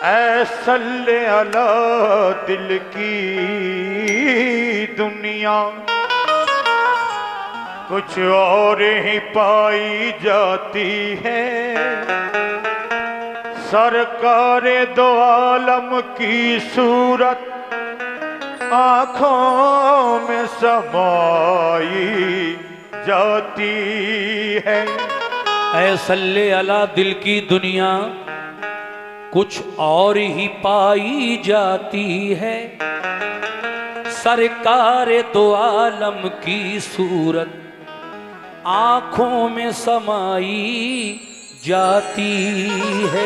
ऐ सल्ले अला दिल की दुनिया कुछ और ही पाई जाती है। सरकार दो आलम की सूरत आँखों में समाई जाती है। ऐ सल्ले अला दिल की दुनिया कुछ और ही पाई जाती है। सरकार दो आलम की सूरत आँखों में समाई जाती है।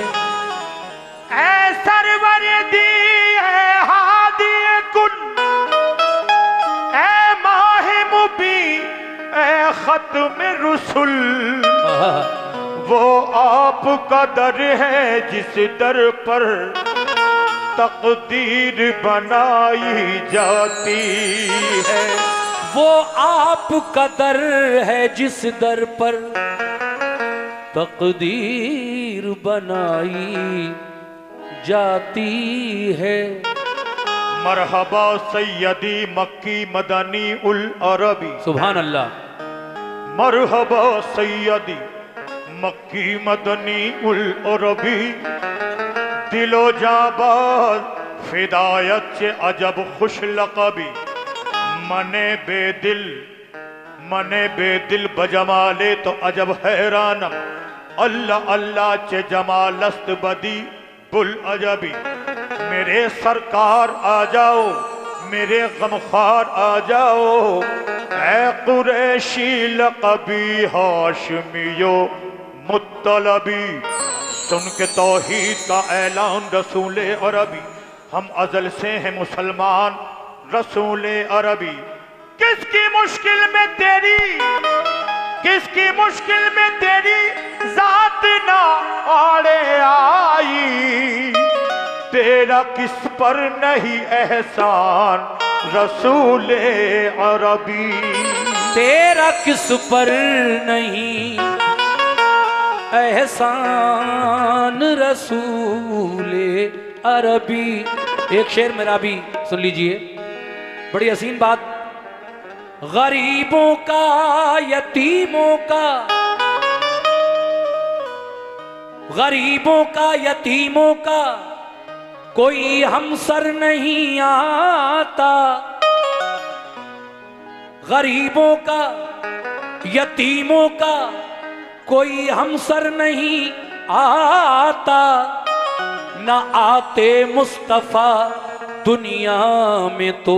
ऐ सरवर दी है हादी कुल, ऐ माहे मुबी, ऐ खत्म रुसुल, वो आपका दर है जिस दर पर तकदीर बनाई जाती है। वो आपका दर है जिस दर पर तकदीर बनाई जाती है। मरहबा सैयदी मक्की मदनी उल अरबी, सुभान अल्लाह। मरहबा सैयदी मक्की मदनी उल अरबी, दिलो जाबाज फिदायत से अजब खुश लकबी, मने बेदिल बजमाले तो अजब हैरानम, अल्लाह अल्लाह चे जमालस्त बदी बुल अजबी। मेरे सरकार आ जाओ, मेरे गमखार आ जाओ, ऐ कुरैशी लक़बी हाशमियो मुत्तलबी। सुन के तौहीद का ऐलान रसूले अरबी, हम अजल से हैं मुसलमान रसूले अरबी। किसकी मुश्किल में तेरी, किसकी मुश्किल में तेरी जात ना आड़े आई, तेरा किस पर नहीं एहसान रसूले अरबी। तेरा किस पर नहीं एहसान रसूले अरबी। एक शेर मेरा भी सुन लीजिए, बड़ी हसीन बात। गरीबों का यतीमों का, गरीबों का यतीमों का कोई हमसर नहीं आता। गरीबों का यतीमों का कोई हमसर नहीं आता। न आते मुस्तफा दुनिया में तो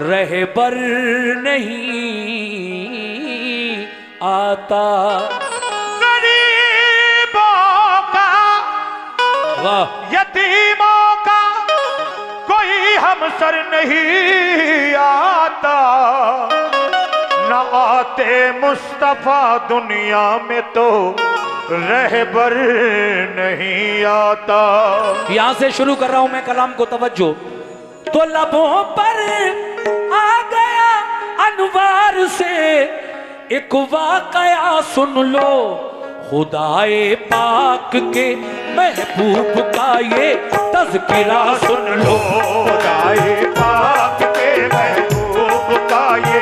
रहबर नहीं आता। गरीबों का वाह, यतीमों का कोई हमसर नहीं आता। न आते मुस्तफा दुनिया में तो रहबर नहीं आता। यहां से शुरू कर रहा हूं मैं कलाम को, तवज्जो। तो लबों पर आ गया अनवार से एक वाकया सुन लो, खुदाए पाक के महबूब का ये तज़किरा सुन लो। खुदाए पाक के महबूब का ये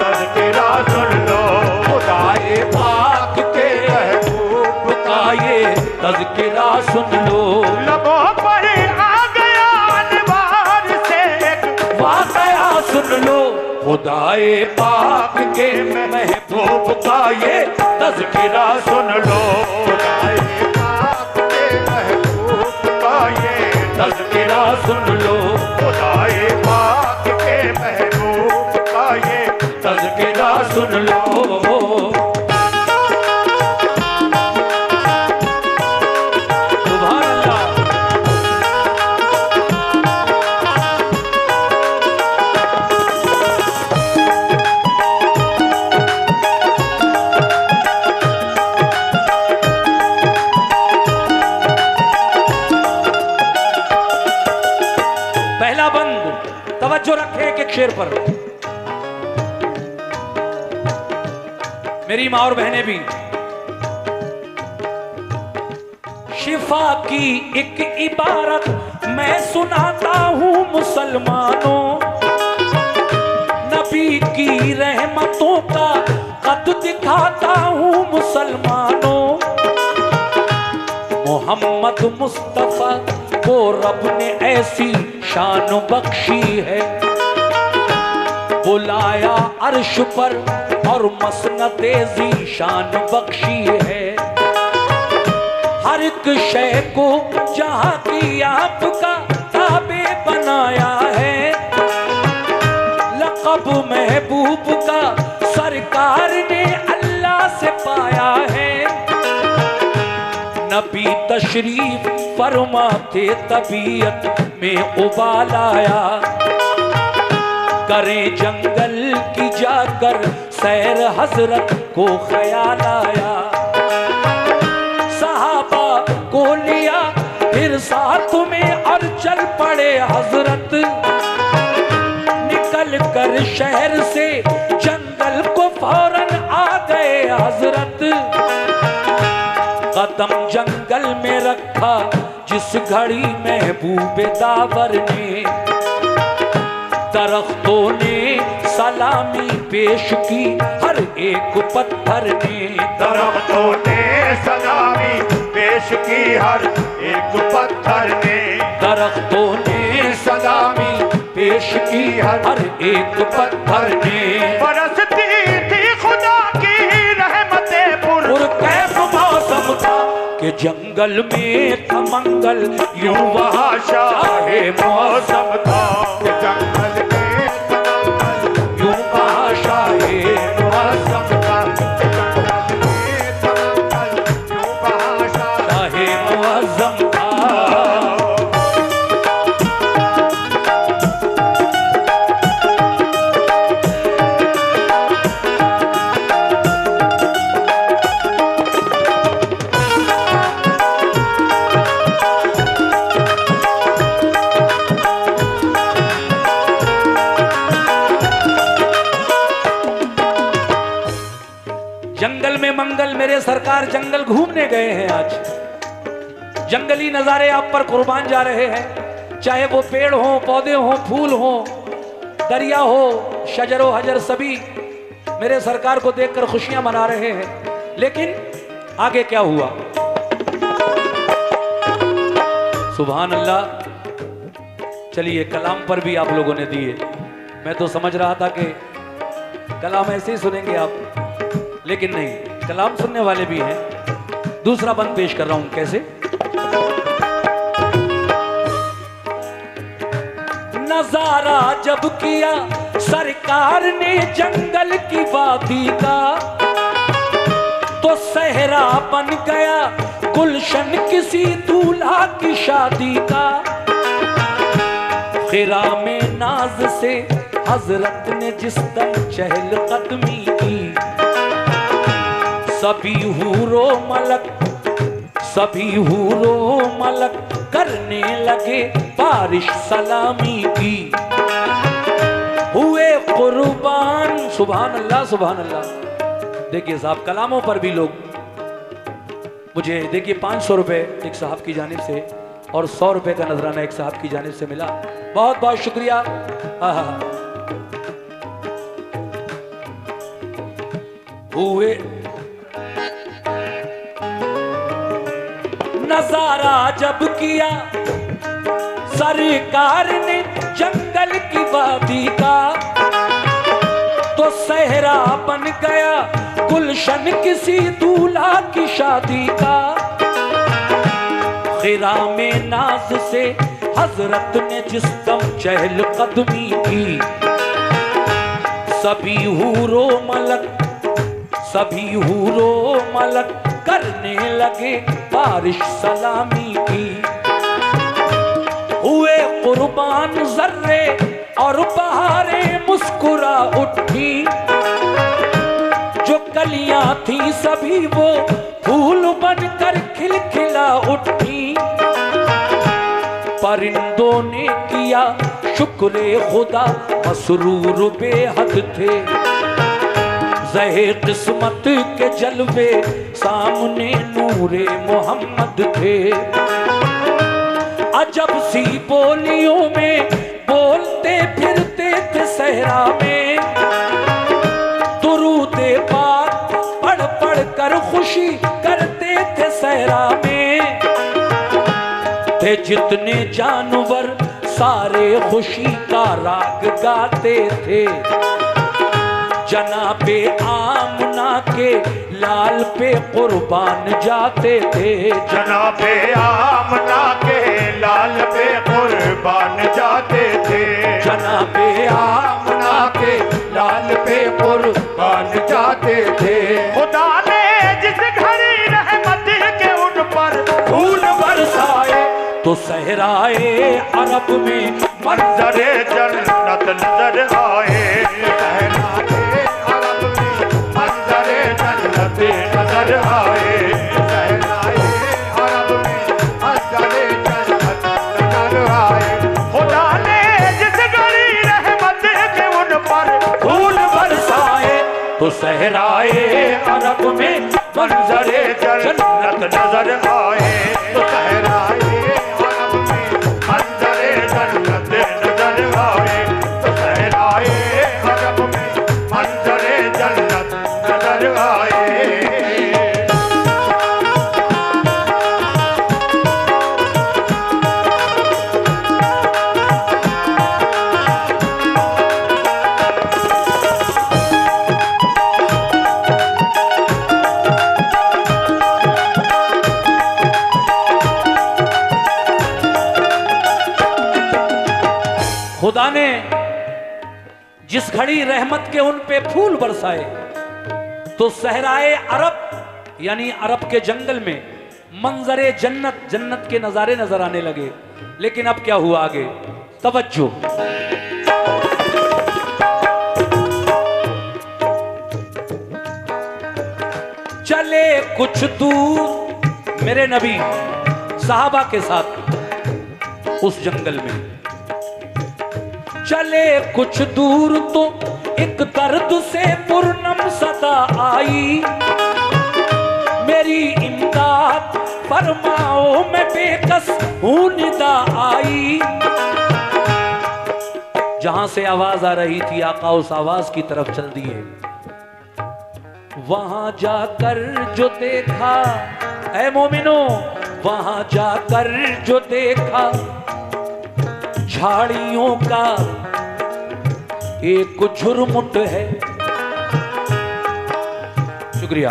तज़किरा सुन लो। खुदाए पाक के महबूब का ये तज़किरा सुन लो। लबों पर आ गया अनवार से एक वाकया सुन लो, खुदाए पाक के महबूब का ये तज़किरा सुन लो। खुदाए पाक के महबूब का ये तज़किरा सुन लो। खुदाए पाक के महबूब का ये तज़किरा सुन लो। सुभान अल्लाह। पहला बंद, तवज्जो रखें एक शेर पर। मेरी माँ और बहनें भी, शिफा की एक इबारत मैं सुनाता हूँ मुसलमानों, नबी की रहमतों का कद दिखाता हूँ मुसलमानों। मोहम्मद मुस्तफा को रब ने ऐसी शान बख्शी है, बुलाया अर्श पर और मसनदे ज़ीशान बख्शी है। हर एक शय को जहाँ की आपका ताबे बनाया है, लक़ब महबूब का सरकार ने अल्लाह से पाया है। नबी तशरीफ फरमाते तबीयत में उबाल आया, करें जंगल की जाकर सैर हजरत को ख्याल आया। सहाबा को लिया फिर साथ में और चल पड़े हजरत, निकल कर शहर से जंगल को फौरन आ गए हजरत। कदम जंगल में रखा जिस घड़ी महबूबे दावर ने, दरख्तों ने सलामी पेश की हर एक पत्थर ने। दरख्तों ने सलामी पेश की हर एक पत्थर ने, दरख्तों ने सलामी पेश की हर एक पत्थर ने। बरसती थी खुदा की रहमतें पुरकैफ मौसम था कि जंगल में था मंगल, यूं वहाँ शाहे मौसम था कि जंगल में था मंगल, यूं वहाँ शाहे मौसम था। जंगल में था मंगल, यूं वहाँ शाहे मौसम था। जंगल में मंगल, मेरे सरकार जंगल घूमने गए हैं आज। जंगली नजारे आप पर कुर्बान जा रहे हैं, चाहे वो पेड़ हो, पौधे हो, फूल हो, दरिया हो, शजरो हजर, सभी मेरे सरकार को देखकर खुशियां मना रहे हैं। लेकिन आगे क्या हुआ? सुभान अल्लाह। चलिए, कलाम पर भी आप लोगों ने दिए। मैं तो समझ रहा था कि कलाम ऐसे ही सुनेंगे आप, लेकिन नहीं, कलाम सुनने वाले भी हैं। दूसरा बंद पेश कर रहा हूं। कैसे? नजारा जब किया सरकार ने जंगल की वादी का, तो सहरा बन गया गुलशन किसी दूल्हा की शादी का। खिरा में नाज से हजरत ने जिस दम चहल कदमी की, सभी हूरो मलक करने लगे बारिश सलामी की। हुए कुर्बान। सुभान अल्लाह, सुभान अल्लाह। देखिए साहब, कलामों पर भी लोग मुझे, देखिए 500 रुपए एक साहब की जानिब से और 100 रुपए का नजराना एक साहब की जानिब से मिला। बहुत बहुत शुक्रिया। हुए नजारा जब किया सरकार ने जंगल की वादी का, तो सहरा बन गया गुलशन किसी दूल्हा की शादी का। खिरा में नाज से हजरत ने जिस दम चहल कदमी की, सभी हूरो मलक करने लगे बारिश सलामी की। हुए कुर्बान जर्रे और बहारें मुस्कुरा उठी, जो कलियां थी सभी वो फूल बनकर खिलखिला उठी। परिंदों ने किया शुक्र खुदा मसरूर बेहद थे, ज़हे किस्मत के जलवे सामने नूरे मोहम्मद थे। अजब सी बोलियों में बोलते फिरते थे सहरा में, दुरूदे पाक पढ़ पढ़ कर खुशी करते थे सहरा में। थे जितने जानवर सारे खुशी का राग गाते थे, जनाबे आमना के लाल पे कुर्बान जाते थे। जनाबे आमना के लाल पे कुर्बान जाते थे। जनाबे आमना के लाल पे कुर्बान जाते थे। खुदा ने जिस घड़ी रहमत के उन पर फूल बरसाए तो सहराए अरब में मंजरे जन्नत नजर आए। सहराए अरब में मंजरे जन्नत नजर आए। सहराए अरब में मंजरे जन्नत नजर आए। खुदा ने जिस घड़ी रहमत के उन पर फूल बरसाए तो सहराए अरब में मंजरे जन्नत नजर आए। तो सहराए अरब में मंजरे जन्नत नजर आए। तो सहराए अरब में मंजरे जन्नत नजर आए। खुदा ने जिस घड़ी रहमत के उन पे फूल बरसाए तो सहराए अरब यानी अरब के जंगल में मंजरे जन्नत जन्नत के नजारे नजर आने लगे। लेकिन अब क्या हुआ आगे, तवज्जो। चले कुछ दूर मेरे नबी साहबा के साथ उस जंगल में, चले कुछ दूर तो एक दर्द से पूर्णम सदा आई। मेरी इमदाद फरमाओ मैं बेकस हूं निदा आई। जहां से आवाज आ रही थी आका उस आवाज की तरफ चल दिए। वहां जाकर जो देखा ऐ मोमिनो, वहां जाकर जो देखा झाड़ियों का एक झुरमुट है। शुक्रिया।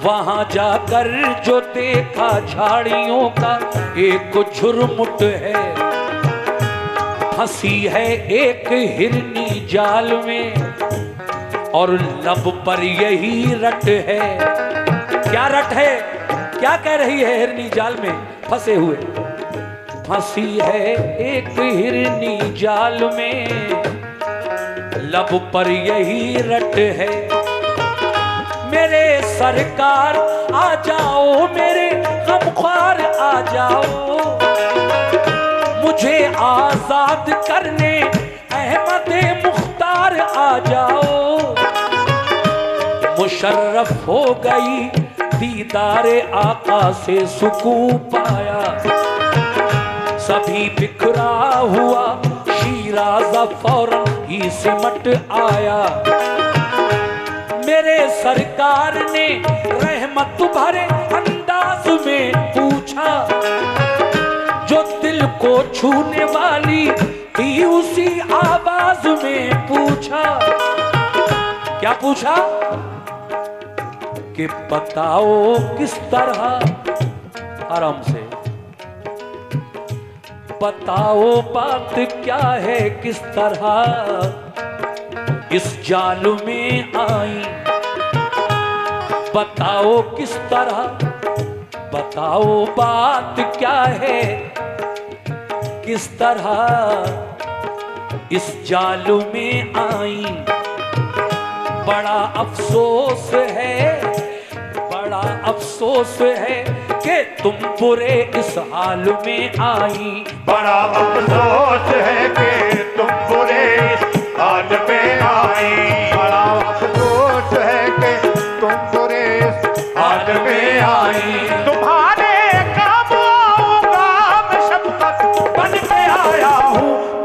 वहां जाकर जो देखा झाड़ियों का एक झुरमुट है। फंसी है एक हिरनी जाल में और लब पर यही रट है। क्या रट है, क्या कह रही है हिरनी जाल में फंसे हुए? फंसी है एक हिरनी जाल में, लब पर यही रट है। मेरे सरकार आ जाओ, मेरे गमख्वार आ जाओ, मुझे आजाद करने अहमद मुख्तार आ जाओ। मुशर्रफ हो गई दीदारे आका से सुकून पाया। सभी बिखरा हुआ शीराज़ा फौरन ही सिमट आया। मेरे सरकार ने रहमत भरे अंदाज में पूछा, जो दिल को छूने वाली थी उसी आवाज में पूछा। क्या पूछा? कि बताओ किस तरह, आराम से बताओ बात क्या है, किस तरह इस जाल में आई। बताओ किस तरह, बताओ बात क्या है, किस तरह इस जाल में आई। बड़ा अफसोस है, बड़ा अफसोस है कि तुम बुरे इस हाल में आई। बड़ा अफसोस है कि तुम बुरे इस हाल में आई। बड़ा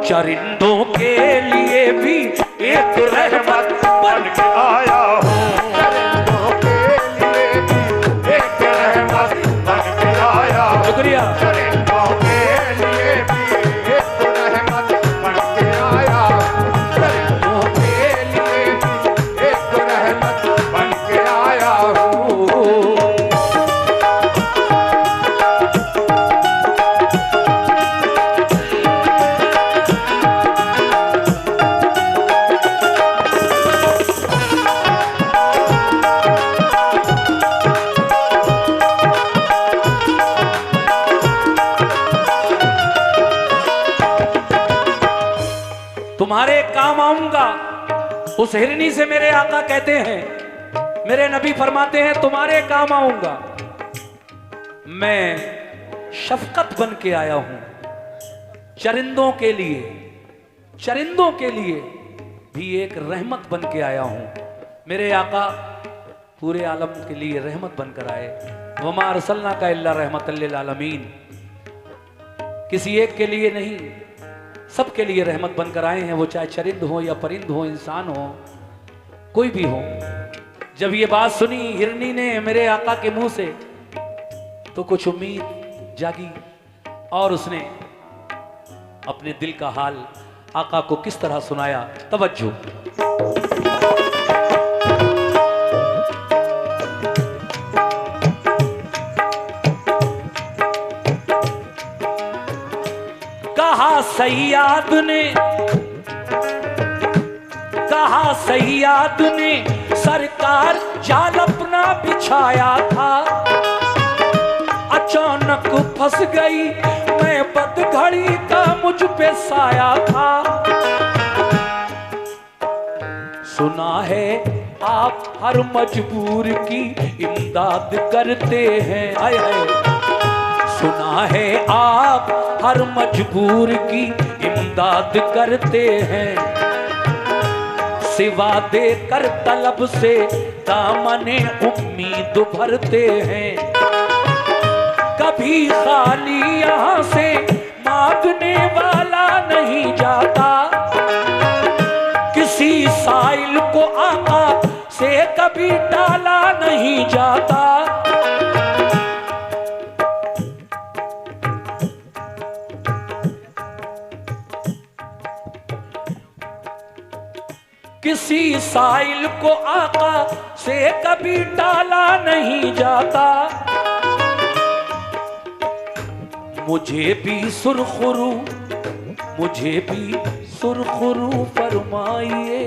चरिंदों के लिए भी एक रहमत बन के आया हूँ, चरिंदों के लिए भी एक रहमत बन के आया हूँ। शुक्रिया। चरिंदों के लिए भी एक रहमत बन के आया हूँ, चरिंदों के लिए भी एक रहमत बन के आया हूँ। तुम्हारे काम आऊंगा, उस हिरनी से मेरे आका कहते हैं, मेरे नबी फरमाते हैं तुम्हारे काम आऊंगा। मैं शफकत बन के आया हूं, चरिंदों के लिए, चरिंदों के लिए भी एक रहमत बन के आया हूं। मेरे आका पूरे आलम के लिए रहमत बनकर आए। वमा अरसलना का इल्ला रहमतल लिल आलमीन, किसी एक के लिए नहीं, सबके लिए रहमत बनकर आए हैं। वो चाहे चरिंद हो या परिंद हो, इंसान हो, कोई भी हो। जब ये बात सुनी हिरनी ने मेरे आका के मुंह से, तो कुछ उम्मीद जागी और उसने अपने दिल का हाल आका को किस तरह सुनाया। तवज्जो। कहा सैयाद ने, कहा सैयाद ने सरकार जाल अपना बिछाया था, अचानक फंस गई मैं बदघड़ी का मुझ पे साया था। सुना है आप हर मजबूर की इमदाद करते हैं, आए हाय। सुना है आप हर मजबूर की इमदाद करते हैं, सिवा देकर तलब से दामने उम्मीद भरते हैं। कभी खाली यहाँ से मांगने वाला नहीं जाता, किसी साइल को आका से कभी टाला नहीं जाता। किसी साइल को आका से कभी टाला नहीं जाता। मुझे भी सुरखरू, मुझे भी सुरखरू फरमाइए,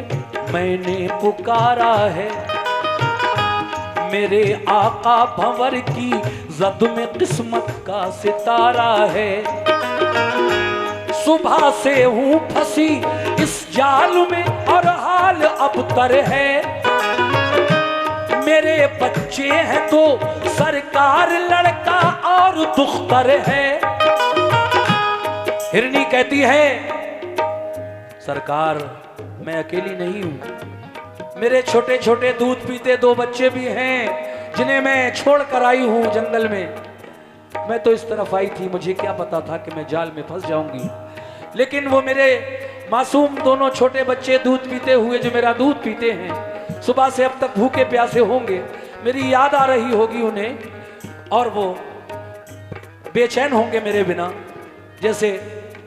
मैंने पुकारा है। मेरे आका भंवर की जद में किस्मत का सितारा है। सुबह से हूँ फंसी इस जाल में और हाल अबतर है। मेरे बच्चे हैं तो सरकार लड़का और दुख्तर है। हिरनी कहती है सरकार मैं अकेली नहीं हूं, मेरे छोटे छोटे दूध पीते 2 बच्चे भी हैं जिन्हें मैं छोड़ कर आई हूं जंगल में। मैं तो इस तरफ आई थी, मुझे क्या पता था कि मैं जाल में फंस जाऊंगी। लेकिन वो मेरे मासूम दोनों छोटे बच्चे दूध पीते हुए जो मेरा दूध पीते हैं, सुबह से अब तक भूखे प्यासे होंगे, मेरी याद आ रही होगी उन्हें और वो बेचैन होंगे मेरे बिना, जैसे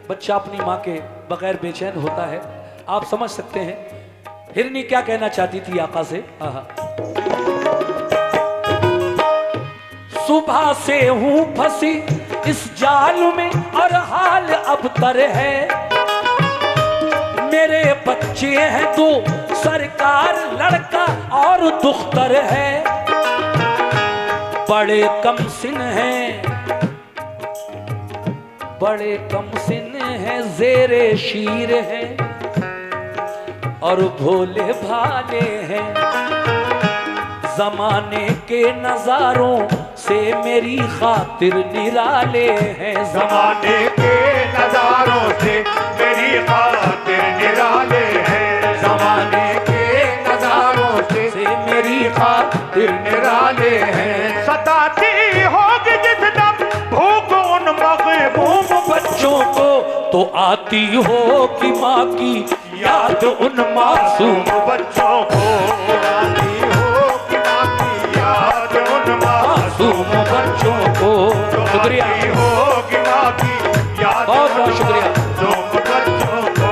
बच्चा अपनी माँ के बगैर बेचैन होता है। आप समझ सकते हैं हिरनी क्या कहना चाहती थी आका से। सुबह से हूं फंसी इस जाल में और हाल अबतर है। मेरे बच्चे हैं तो सरकार लड़का और दुख्तर है। बड़े कम सिन हैं, बड़े कम सिन हैं, जेरे शीर हैं और भोले भाले हैं। जमाने के नजारों से मेरी खातिर निराले हैं। जमाने के नजारों से मेरी खातिर निराले हैं। जमाने के नजारों से मेरी खातिर निराले हैं। सताती होगी जिस दम भूख उन मगबूब बच्चों को तो आती हो कि माँ की याद उन मासूम बच्चों को, आती हो कि माँ की याद उन मासूम बच्चों को। शुक्रिया, होगी माँ की याद, बहुत बहुत शुक्रिया। मासूम बच्चों को,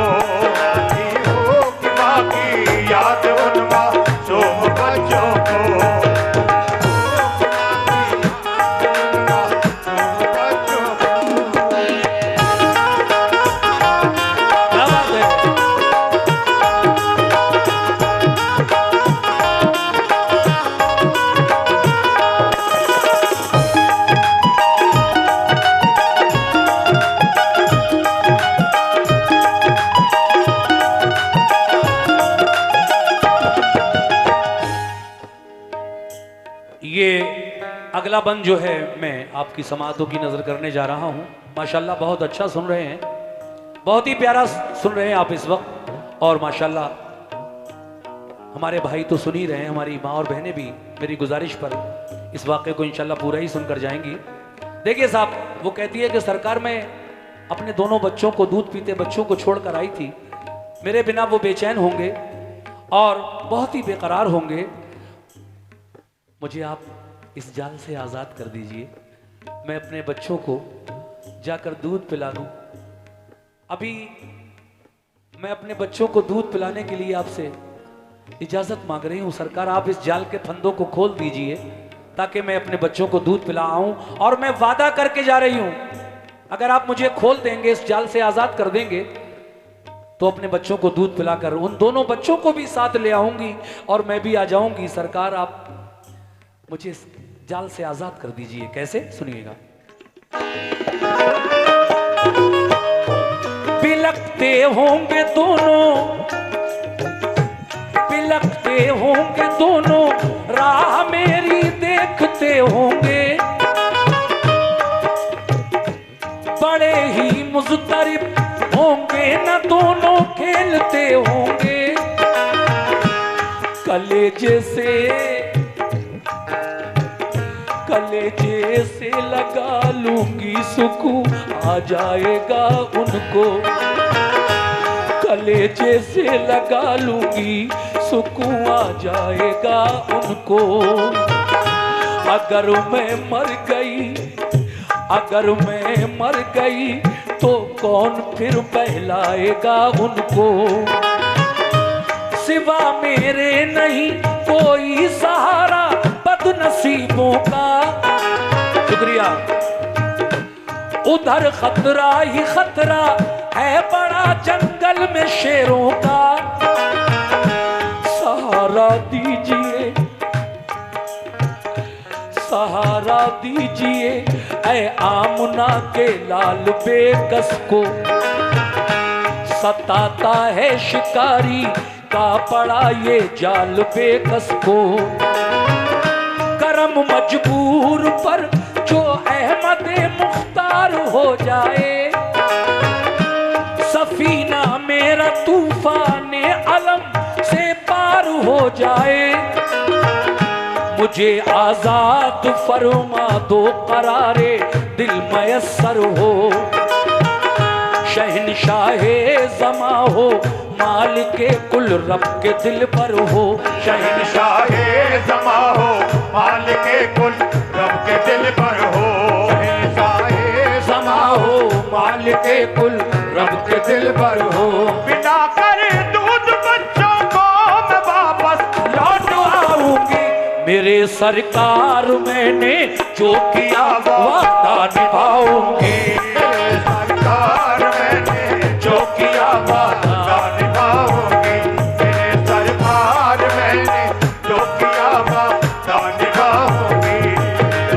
आती होगी माँ की याद उन मासूम बच्चों को। क्या बात है। ये अगला बंद जो है मैं आपकी समातों की नजर करने जा रहा हूं। माशाल्लाह बहुत अच्छा सुन रहे हैं, बहुत ही प्यारा सुन रहे हैं आप इस वक्त। और माशाल्लाह हमारे भाई तो सुन ही रहे हैं, हमारी माँ और बहनें भी मेरी गुजारिश पर इस वाक़े को इंशाल्लाह पूरा ही सुनकर जाएंगी। देखिए साहब, वो कहती है कि सरकार मैं अपने दोनों बच्चों को, दूध पीते बच्चों को छोड़कर आई थी। मेरे बिना वो बेचैन होंगे और बहुत ही बेकरार होंगे। मुझे आप इस जाल से आज़ाद कर दीजिए, मैं अपने बच्चों को जाकर दूध पिला दूं। अभी मैं अपने बच्चों को दूध पिलाने के लिए आपसे इजाज़त मांग रही हूं। सरकार आप इस जाल के फंदों को खोल दीजिए ताकि मैं अपने बच्चों को दूध पिलाऊं। और मैं वादा करके जा रही हूं, अगर आप मुझे खोल देंगे, इस जाल से आज़ाद कर देंगे, तो अपने बच्चों को दूध पिलाकर उन दोनों बच्चों को भी साथ ले आऊंगी और मैं भी आ जाऊंगी। सरकार आप मुझे इस जाल से आजाद कर दीजिए। कैसे, सुनिएगा। बिलखते होंगे दोनों, बिलखते होंगे दोनों, राह मेरी देखते होंगे। बड़े ही मुज़तरिब होंगे न दोनों, खेलते होंगे। कलेजे से लगा लूंगी, सुकून आ जाएगा उनको। कलेजे से लगा लूंगी, सुकून आ जाएगा उनको। अगर मैं मर गई, अगर मैं मर गई, तो कौन फिर बहलाएगा उनको। सिवा मेरे नहीं कोई सहारा बदनसीबों का। शुक्रिया। उधर खतरा ही खतरा है बड़ा जंगल में शेरों का। सहारा दीजिए, सहारा दीजिए ऐ आमना के लाल बेकस को। सताता है शिकारी का पड़ा ये जाल बेकस को। करम मजबूर पर जो अहमद मुख्तार हो जाए। सफीना मेरा तूफान अलम से पार हो जाए। मुझे आजाद फरमा दो, करारे दिल मयस्सर हो। शहनशाहे ज़मा हो, मालिके कुल रब के दिल पर हो। शहनशाहे ज़मा हो, मालिके कुल रब के दिल पर हो। शहनशाहे ज़मा हो, मालिके कुल रब के दिल पर हो। बिना कर दूध बच्चों को मैं वापस लौट आऊंगी। मेरे सरकार मैंने जो किया वादा निभाऊंगी। सरकार मैंने जो किया वादा निभाऊंगी। मेरे सरकार मैंने जो किया वादा निभाऊंगी।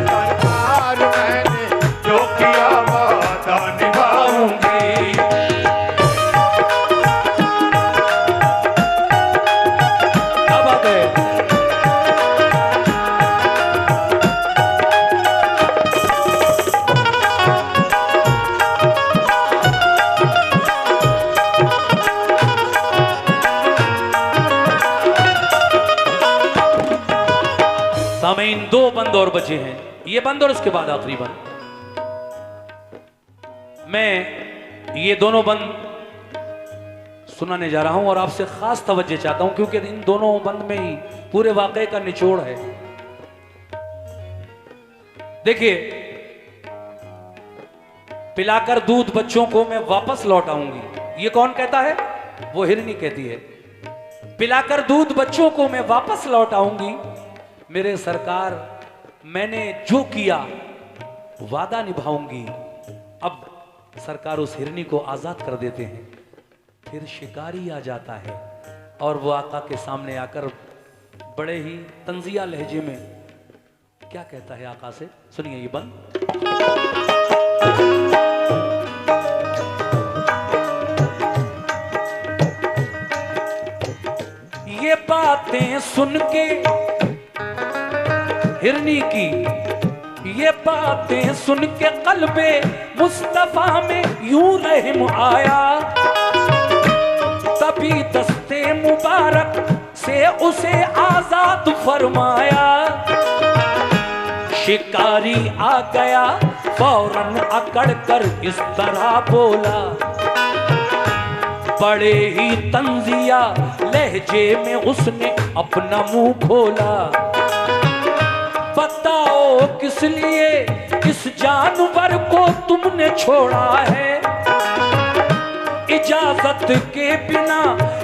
सरकार मैंने जो किया वादा निभाऊंगी। क्या बात है। सामईन, दो बंद और बचे हैं। ये बंद और इसके बाद आखिरी बंद। मैं ये दोनों बंद सुनाने जा रहा हूं और आपसे खास तवज्जो चाहता हूं क्योंकि इन दोनों बंद में ही पूरे वाकये का निचोड़ है। देखिए, पिलाकर दूध बच्चों को मैं वापस लौट आऊंगी, ये कौन कहता है? वो हिरनी कहती है। पिलाकर दूध बच्चों को मैं वापस लौट आऊंगी, मेरे सरकार मैंने जो किया वादा निभाऊंगी। अब सरकार उस हिरनी को आजाद कर देते हैं। फिर शिकारी आ जाता है और वो आका के सामने आकर बड़े ही तंजिया लहजे में क्या कहता है आका से, सुनिए ये बंद। ये बातें सुन के हिरनी की, ये बातें सुन के कल्बे मुस्तफा में यूं रहम आया, तभी दस्ते मुबारक से उसे आजाद फरमाया। शिकारी आ गया फौरन अकड़ कर इस तरह बोला, बड़े ही तंजिया लहजे में उसने अपना मुंह खोला। बताओ किस लिए इस जानवर को तुमने छोड़ा है, इजाजत के बिना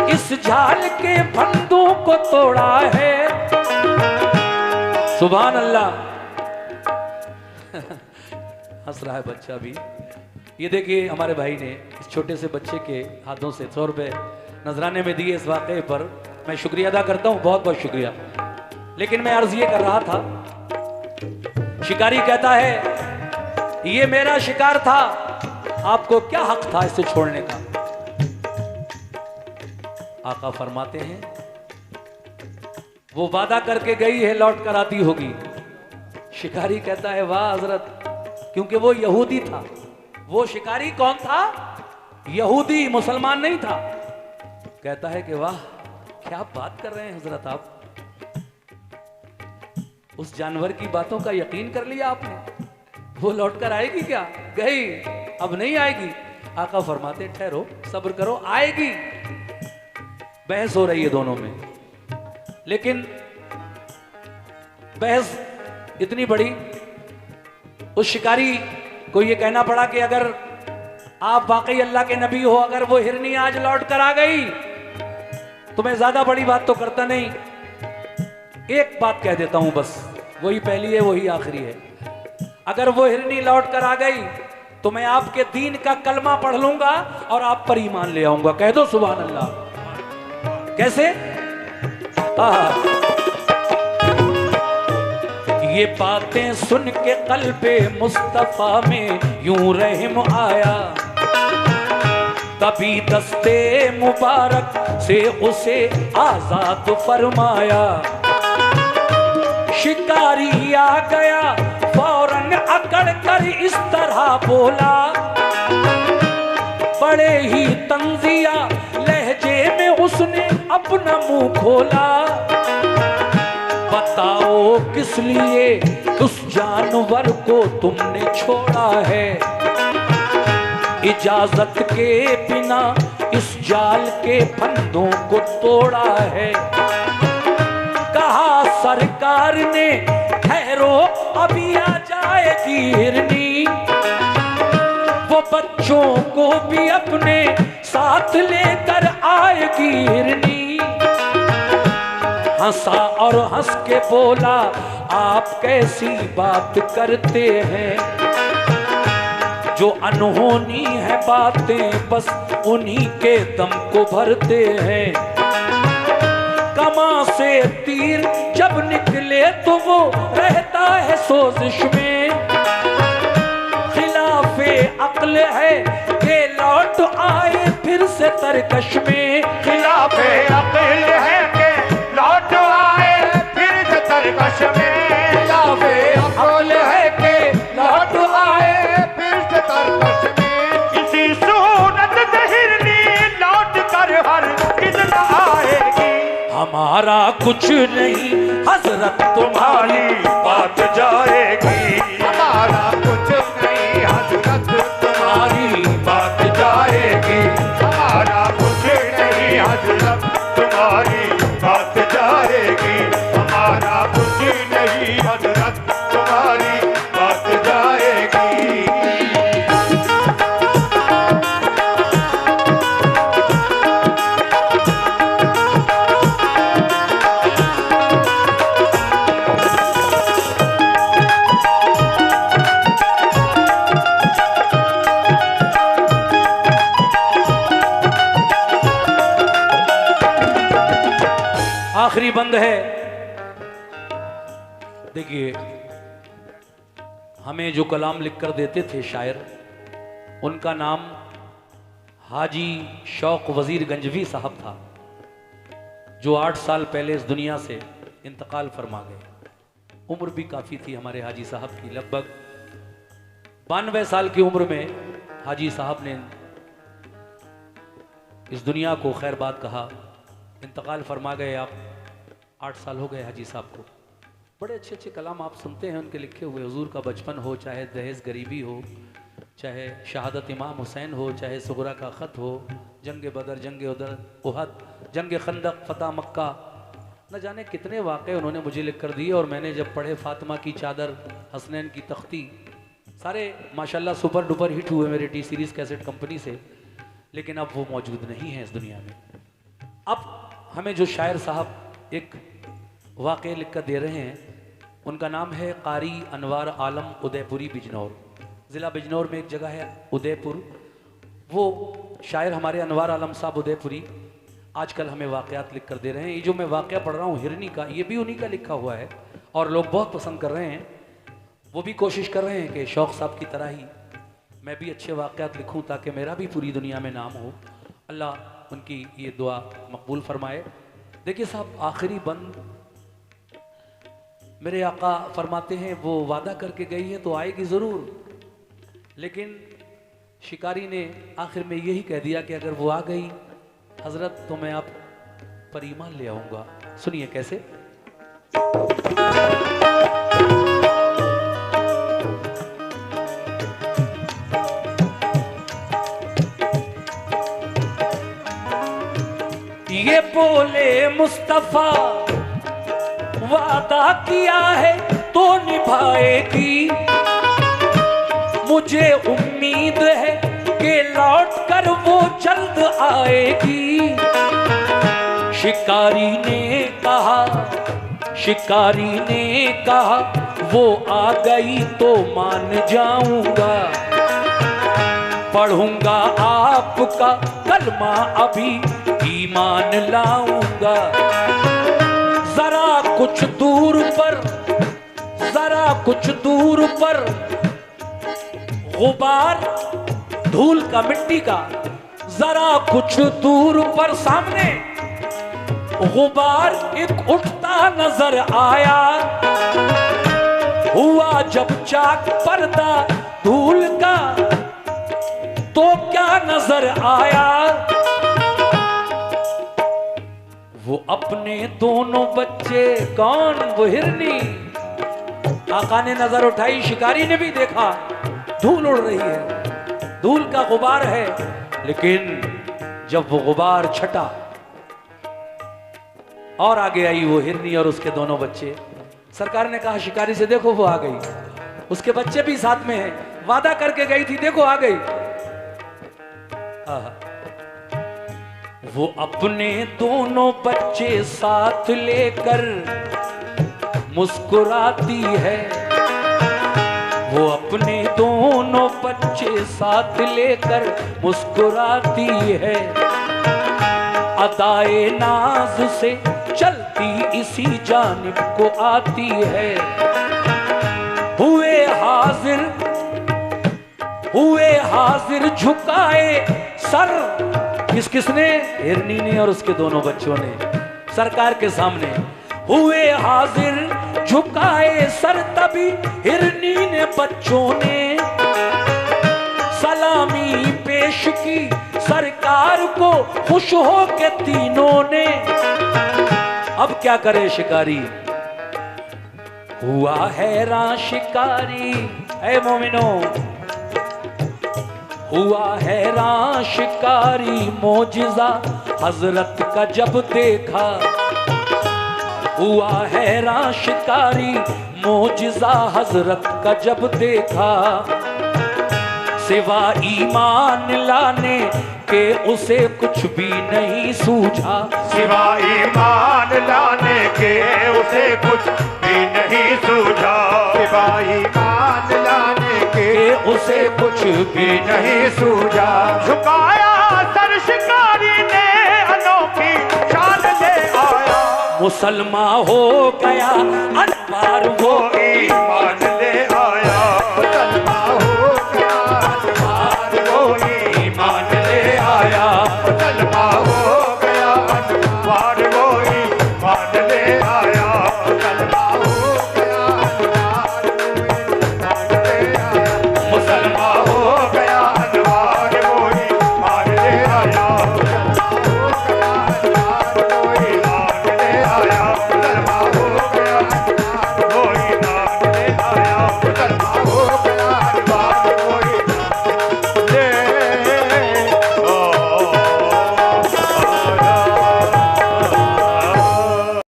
इस झाल के फंदों को तोड़ा है। सुभान अल्लाह। हंस रहा है बच्चा भी। ये देखिए हमारे भाई ने इस छोटे से बच्चे के हाथों से 100 रुपए नजराने में दिए। इस वाकये पर मैं शुक्रिया अदा करता हूं, बहुत बहुत शुक्रिया। लेकिन मैं अर्ज ये कर रहा था, शिकारी कहता है ये मेरा शिकार था, आपको क्या हक था इसे छोड़ने का? आका फरमाते हैं वो वादा करके गई है लौट कर आती होगी। शिकारी कहता है वाह हजरत, क्योंकि वो यहूदी था। वो शिकारी कौन था? यहूदी, मुसलमान नहीं था। कहता है कि वाह क्या बात कर रहे हैं हजरत आप, उस जानवर की बातों का यकीन कर लिया आपने? वो लौट कर आएगी क्या? गई, अब नहीं आएगी। आका फरमाते ठहरो, सब्र करो, आएगी। बहस हो रही है दोनों में, लेकिन बहस इतनी बड़ी, उस शिकारी को यह कहना पड़ा कि अगर आप वाकई अल्लाह के नबी हो, अगर वो हिरनी आज लौट कर आ गई तो मैं ज्यादा बड़ी बात तो करता नहीं, एक बात कह देता हूं बस, वही पहली है वही आखिरी है। अगर वो हिरनी लौट कर आ गई तो मैं आपके दीन का कलमा पढ़ लूंगा और आप पर ईमान ले आऊंगा। कह दो सुभान अल्लाह। कैसे? ये बातें सुन के कल्बे मुस्तफा में यूं रहम आया, तभी दस्ते मुबारक से उसे आजाद फरमाया। शिकारी आ गया फौरन अकड़ कर इस तरह बोला, बड़े ही तंजिया लहजे में उसने अपना मुंह खोला। बताओ किस लिए उस जानवर को तुमने छोड़ा है, इजाजत के बिना इस जाल के फंदों को तोड़ा है। कहा सरकार ने ठहरो अभी आ जाएगी हिरनी, वो बच्चों को भी अपने साथ लेकर आएगी हिरनी। हंसा और हंस के बोला आप कैसी बात करते हैं, जो अनहोनी है बातें बस उन्हीं के दम को भरते हैं। कमा से तीर जब निकले तो वो रहता है सोजिश में, खिलाफे अक्ल है के लौट आए फिर से तरकश में। खिलाफे अक्ल है के लौट आए फिर से तरकश में, खिलाफे अक्ल है के लौट आए फिर से तरकश में। इसी सूरत से हिरनी लौट कर हर किधर आएगी। हमारा कुछ नहीं हजरत तुम्हारी बात जाएगी, हमारा कुछ नहीं हजरत तुम्हारी बात जाएगी। आखिरी बंद है। देखिए, हमें जो कलाम लिखकर देते थे शायर, उनका नाम हाजी शौक वजीर गंजवी साहब था, जो 8 साल पहले इस दुनिया से इंतकाल फरमा गए। उम्र भी काफ़ी थी हमारे हाजी साहब की, लगभग 92 साल की उम्र में हाजी साहब ने इस दुनिया को खैर बात कहा, इंतकाल फरमा गए। आप 8 साल हो गए हाजी साहब को। बड़े अच्छे अच्छे कलाम आप सुनते हैं उनके लिखे हुए, हुजूर का बचपन हो, चाहे दहेज गरीबी हो, चाहे शहादत इमाम हुसैन हो, चाहे सुगरा का ख़त हो, जंग बदर, जंग उहद, जंग खंदक, फ़तह मक्का, न जाने कितने वाक़े उन्होंने मुझे लिख कर दिए। और मैंने जब पढ़े फातिमा की चादर, हसनैन की तख्ती, सारे माशाल्लाह सुपर डुपर हिट हुए मेरे टी सीरीज़ कैसेट कंपनी से। लेकिन अब वो मौजूद नहीं है इस दुनिया में। अब हमें जो शायर साहब एक वाक़े लिख कर दे रहे हैं, उनका नाम है कारी अनवार आलम उदयपुरी बिजनौर। ज़िला बिजनौर में एक जगह है उदयपुर, वो शायर हमारे अनवार आलम साहब उदयपुरी आजकल हमें वाक़यात लिख कर दे रहे हैं। ये जो मैं वाक़या पढ़ रहा हूँ हिरनी का, ये भी उन्हीं का लिखा हुआ है और लोग बहुत पसंद कर रहे हैं। वो भी कोशिश कर रहे हैं कि शौक साहब की तरह ही मैं भी अच्छे वाक़यात लिखूं ताकि मेरा भी पूरी दुनिया में नाम हो। अल्लाह उनकी ये दुआ मकबूल फरमाए। देखिए साहब, आखिरी बंद मेरे आका फरमाते हैं वो वादा करके गई है तो आएगी ज़रूर, लेकिन शिकारी ने आखिर में यही कह दिया कि अगर वो आ गई हज़रत तो मैं आप पर ईमान ले आऊँगा। सुनिए कैसे। ये बोले मुस्तफा वादा किया है तो निभाएगी, मुझे उम्मीद है कि लौट कर वो जल्द आएगी। शिकारी ने कहा, शिकारी ने कहा वो आ गई तो मान जाऊंगा, पढ़ूंगा आपका कलमा अभी ईमान लाऊंगा। जरा कुछ दूर पर, जरा कुछ दूर पर गुबार धूल का, मिट्टी का, जरा कुछ दूर पर सामने गुबार एक उठता नजर आया। हुआ जब चाक पर्दा धूल का तो क्या नजर आया। वो अपने दोनों बच्चे, कौन? वो हिरनी। आका ने नजर उठाई, शिकारी ने भी देखा धूल उड़ रही है, धूल का गुबार है। लेकिन जब वो गुबार छटा और आगे आई वो हिरनी और उसके दोनों बच्चे, सरकार ने कहा शिकारी से, देखो वो आ गई, उसके बच्चे भी साथ में हैं, वादा करके गई थी, देखो आ गई। वो अपने दोनों बच्चे साथ लेकर मुस्कुराती है, वो अपने दोनों बच्चे साथ लेकर मुस्कुराती है। अदाए नाज से चलती इसी जानिब को आती है। हुए हाजिर झुकाए सर, किसने? हिरनी ने और उसके दोनों बच्चों ने सरकार के सामने। हुए हाजिर झुकाए सर, तभी हिरनी ने बच्चों ने सलामी पेश की सरकार को, खुश हो के तीनों ने। अब क्या करे शिकारी? हुआ हैरान शिकारी, ऐ मोमिनो, हुआ हैरान शिकारी मोजिज़ा हजरत का जब देखा। हुआ हैरान शिकारी मोजिज़ा हजरत का जब देखा। सिवा ईमान लाने के उसे कुछ भी नहीं सूझा। सिवा ईमान लाने के उसे कुछ भी नहीं सूझा। सिवा ईमान लाने के उसे कुछ भी नहीं सूझा। झुकाया सर शिकारी ने, अनोखी शान ले आया। मुसलमान हो गया अनवार वो ईमान